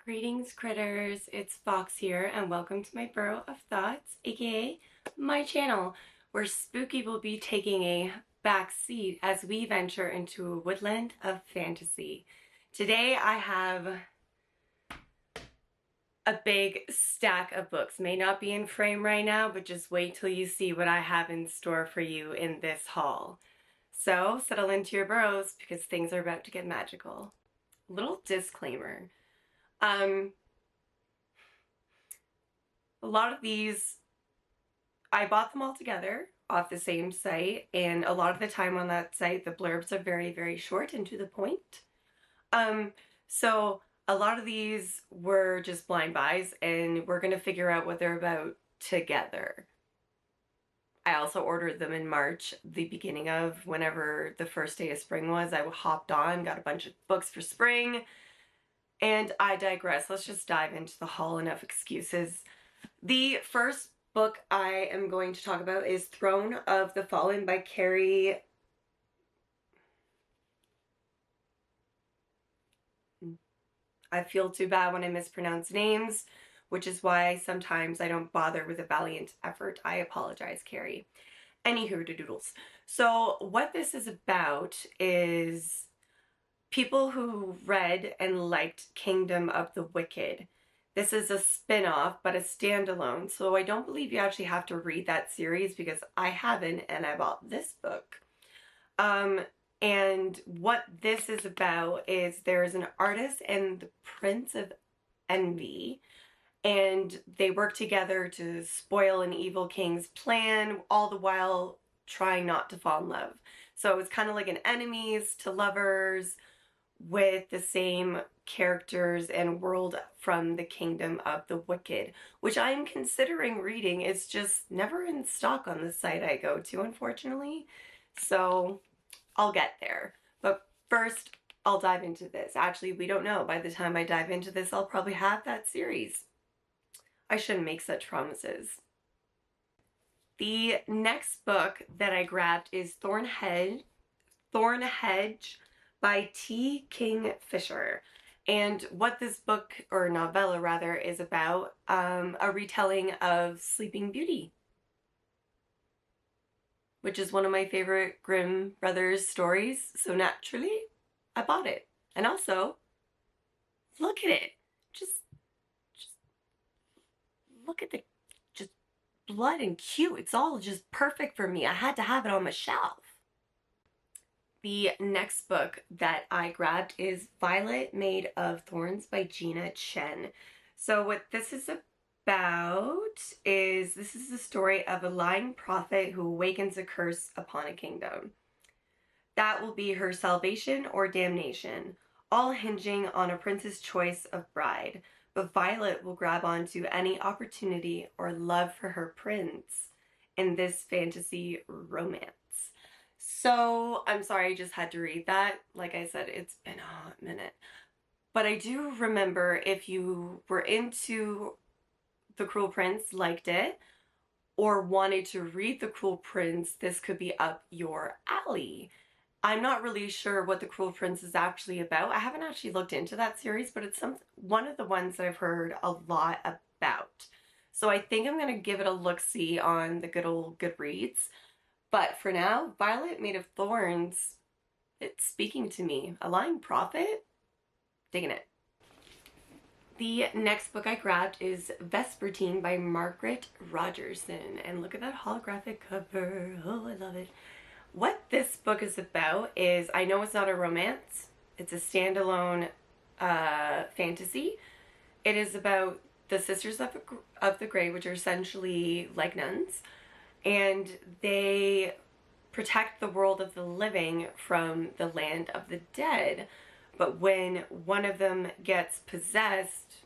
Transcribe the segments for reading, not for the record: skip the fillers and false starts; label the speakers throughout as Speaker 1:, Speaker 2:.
Speaker 1: Greetings, critters. It's Fox here, and welcome to my Burrow of Thoughts, aka my channel, where spooky will be taking a back seat as we venture into a woodland of fantasy. Today I have a big stack of books. May not be in frame right now, but just wait till you see what I have in store for you in this haul. So settle into your burrows because things are about to get magical. Little disclaimer. Um, A lot of these, I bought them all together off the same site, and a lot of the time on that site, the blurbs are very, very short and to the point. So a lot of these were just blind buys, and we're gonna figure out what they're about together. I also ordered them in March, the beginning of whenever the first day of spring was. I hopped on, got a bunch of books for spring, and I digress. Let's just dive into the haul. Enough excuses. The first book I am going to talk about is Throne of the Fallen by Carrie. I feel too bad when I mispronounce names, which is why sometimes I don't bother with a valiant effort. I apologize, Carrie. Anywho, doodles. So what this is about is people who read and liked Kingdom of the Wicked. This is a spin-off, but a standalone, so I don't believe you actually have to read that series because I haven't, and I bought this book. And what this is about is there's an artist and the Prince of Envy, and they work together to spoil an evil king's plan, all the while trying not to fall in love. So it's kind of like an enemies to lovers with the same characters and world from the Kingdom of the Wicked, which I am considering reading. It's just never in stock on the site I go to, unfortunately. So I'll get there. But first, I'll dive into this. Actually, we don't know. By the time I dive into this, I'll probably have that series. I shouldn't make such promises. The next book that I grabbed is Thornhedge by T. Kingfisher. And what this book, or novella rather, is about, a retelling of Sleeping Beauty, which is one of my favorite Grimm Brothers stories. So naturally, I bought it. And also, look at it. Just look at the just blood and cute. It's all just perfect for me. I had to have it on my shelf. The next book that I grabbed is Violet Made of Thorns by Gina Chen. So what this is about is this is the story of a lying prophet who awakens a curse upon a kingdom. That will be her salvation or damnation, all hinging on a prince's choice of bride. But Violet will grab onto any opportunity or love for her prince in this fantasy romance. So, I'm sorry I just had to read that. Like I said, it's been a hot minute. But I do remember if you were into The Cruel Prince, liked it, or wanted to read The Cruel Prince, this could be up your alley. I'm not really sure what The Cruel Prince is actually about. I haven't actually looked into that series, but it's one of the ones that I've heard a lot about. So I think I'm going to give it a look-see on the good old Goodreads. But for now, Violet Made of Thorns, it's speaking to me. A lying prophet? Digging it. The next book I grabbed is Vespertine by Margaret Rogerson. And look at that holographic cover. Oh, I love it. What this book is about is, I know it's not a romance. It's a standalone fantasy. It is about the Sisters of the Grey, which are essentially like nuns. And they protect the world of the living from the land of the dead. But when one of them gets possessed,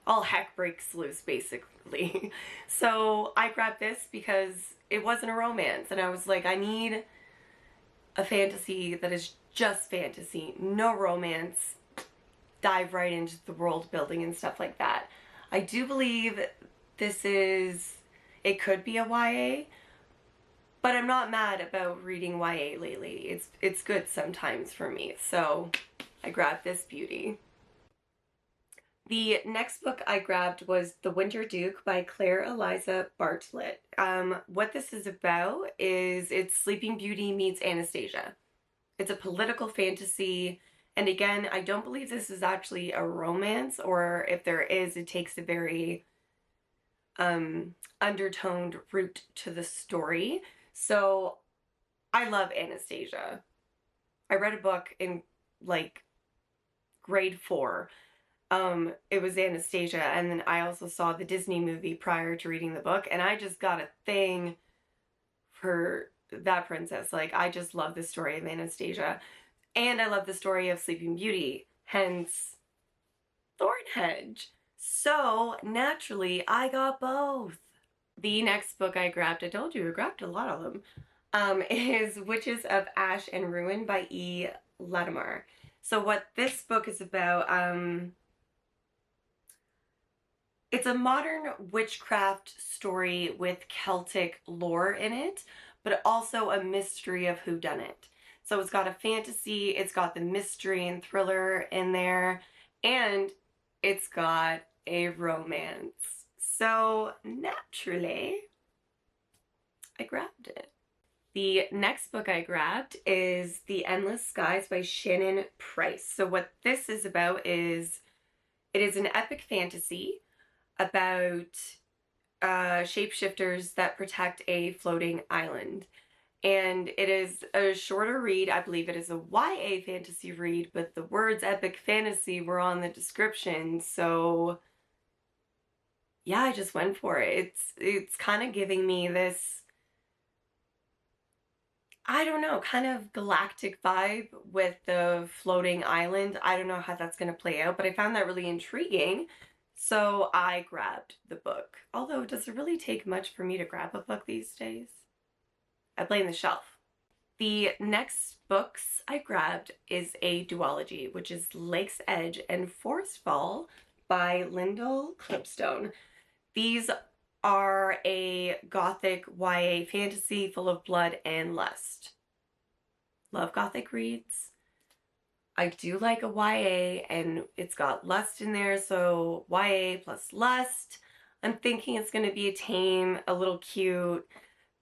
Speaker 1: all heck breaks loose, basically. So I grabbed this because it wasn't a romance, and I was like, I need a fantasy that is just fantasy, no romance, dive right into the world building and stuff like that. I do believe it could be a YA, but I'm not mad about reading YA lately. It's good sometimes for me, so I grabbed this beauty. The next book I grabbed was The Winter Duke by Claire Eliza Bartlett. What this is about is it's Sleeping Beauty meets Anastasia. It's a political fantasy. And again, I don't believe this is actually a romance, or if there is, it takes a very undertoned route to the story. So I love Anastasia. I read a book in like grade 4. It was Anastasia, and then I also saw the Disney movie prior to reading the book, and I just got a thing for that princess. Like, I just love the story of Anastasia. And I love the story of Sleeping Beauty, hence Thornhedge. So, naturally, I got both. The next book I grabbed, I told you I grabbed a lot of them, is Witches of Ash and Ruin by E. Latimer. So what this book is about, it's a modern witchcraft story with Celtic lore in it, but also a mystery of whodunit. So it's got a fantasy, it's got the mystery and thriller in there, and it's got a romance. So naturally, I grabbed it. The next book I grabbed is The Endless Skies by Shannon Price. So what this is about is, it is an epic fantasy about shapeshifters that protect a floating island. And it is a shorter read. I believe it is a YA fantasy read, but the words epic fantasy were on the description, so yeah, I just went for it. It's kind of giving me this, I don't know, kind of galactic vibe with the floating island. I don't know how that's going to play out, but I found that really intriguing. So I grabbed the book. Although, does it really take much for me to grab a book these days? I blame the shelf. The next books I grabbed is a duology, which is Lake's Edge and Forestfall by Lyndall Clipstone. These are a gothic YA fantasy full of blood and lust. Love gothic reads. I do like a YA, and it's got lust in there, so YA plus lust. I'm thinking it's going to be a tame, a little cute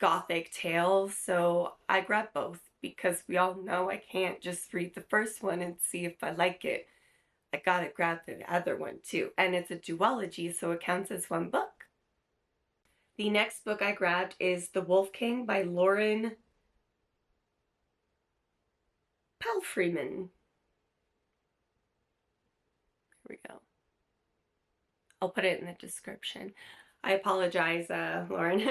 Speaker 1: gothic tale, so I grabbed both because we all know I can't just read the first one and see if I like it. I gotta grab the other one too, and it's a duology, so it counts as one book. The next book I grabbed is The Wolf King by Lauren Palfreyman. Here we go. I'll put it in the description. I apologize, Lauren.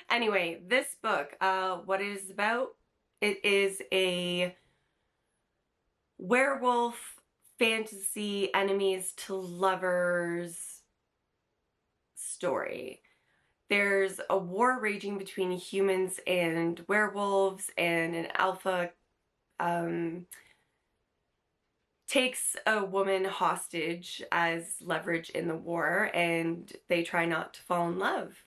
Speaker 1: Anyway, this book, what it is about, it is a werewolf fantasy enemies to lovers story. There's a war raging between humans and werewolves, and an alpha takes a woman hostage as leverage in the war, and they try not to fall in love.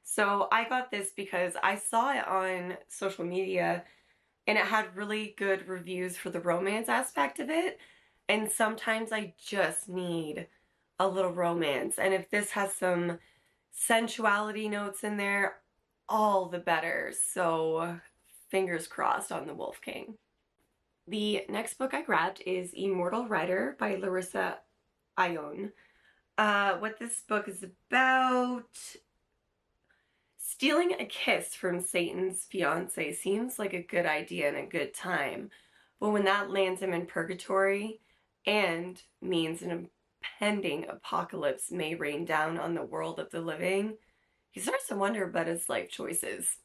Speaker 1: So I got this because I saw it on social media, and it had really good reviews for the romance aspect of it, and sometimes I just need a little romance, and if this has some sensuality notes in there, all the better. So fingers crossed on the Wolf King. The next book I grabbed is Immortal Rider by Larissa Ione. What this book is about, stealing a kiss from Satan's fiance seems like a good idea and a good time, but when that lands him in purgatory and means an impending apocalypse may rain down on the world of the living, he starts to wonder about his life choices.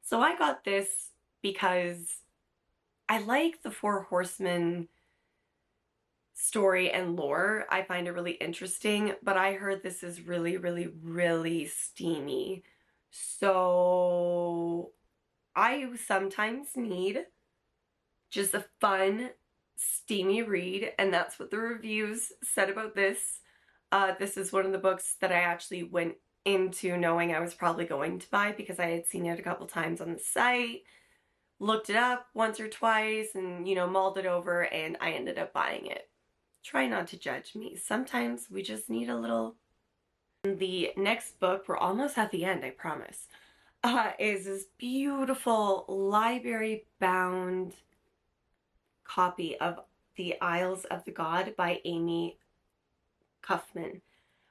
Speaker 1: So I got this because I like the Four Horsemen story and lore. I find it really interesting, but I heard this is really, really, really steamy. So I sometimes need just a fun, steamy read, and that's what the reviews said about this. This is one of the books that I actually went into knowing I was probably going to buy because I had seen it a couple times on the site, looked it up once or twice, and, you know, mulled it over, and I ended up buying it. Try not to judge me. Sometimes we just need a little. The next book, we're almost at the end, I promise, is this beautiful library bound copy of The Isles of the God by Amy Kaufman.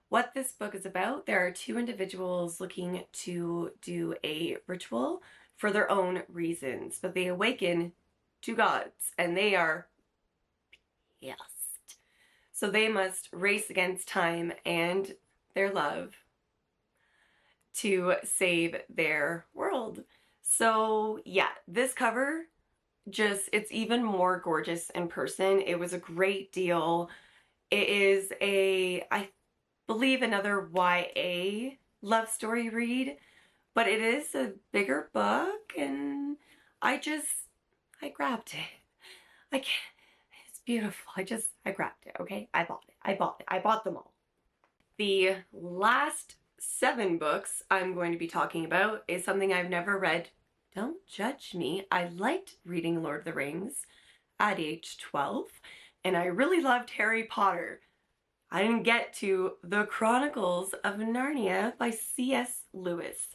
Speaker 1: What this book is about, there are two individuals looking to do a ritual for their own reasons, but they awaken two gods and they are pissed. So they must race against time and their love to save their world. So yeah, this cover just, it's even more gorgeous in person. It was a great deal. It is I believe another YA love story read, but it is a bigger book and I grabbed it. I can't, it's beautiful. I grabbed it, okay? I bought it. I bought them all. The last 7 books I'm going to be talking about is something I've never read. Don't judge me. I liked reading Lord of the Rings at age 12, and I really loved Harry Potter. I didn't get to The Chronicles of Narnia by C.S. Lewis.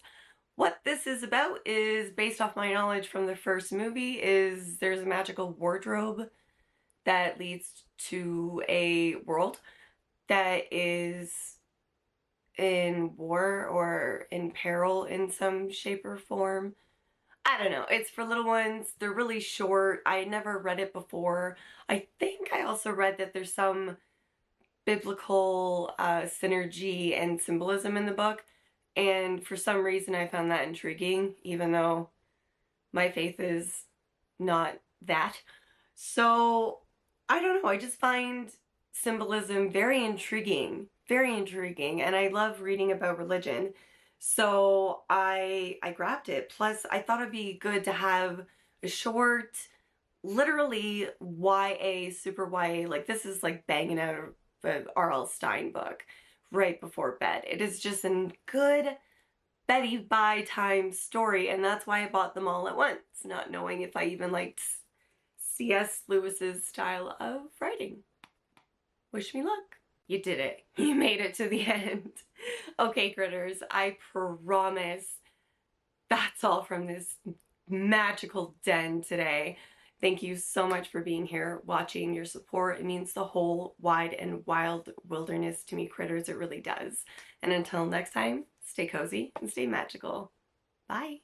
Speaker 1: What this is about is, based off my knowledge from the first movie, is there's a magical wardrobe that leads to a world that is in war or in peril in some shape or form. I don't know. It's for little ones. They're really short. I had never read it before. I think I also read that there's some biblical synergy and symbolism in the book. And for some reason I found that intriguing, even though my faith is not that. So I don't know. I just find symbolism very intriguing, and I love reading about religion. So I grabbed it. Plus, I thought it'd be good to have a short, literally YA, super YA. Like this is like banging out an R.L. Stein book right before bed. It is just a good Betty by time story, and that's why I bought them all at once, not knowing if I even liked C.S. Lewis's style of writing. Wish me luck. You did it. You made it to the end. Okay, critters, I promise that's all from this magical den today. Thank you so much for being here, watching, your support. It means the whole wide and wild wilderness to me, critters. It really does. And until next time, stay cozy and stay magical. Bye.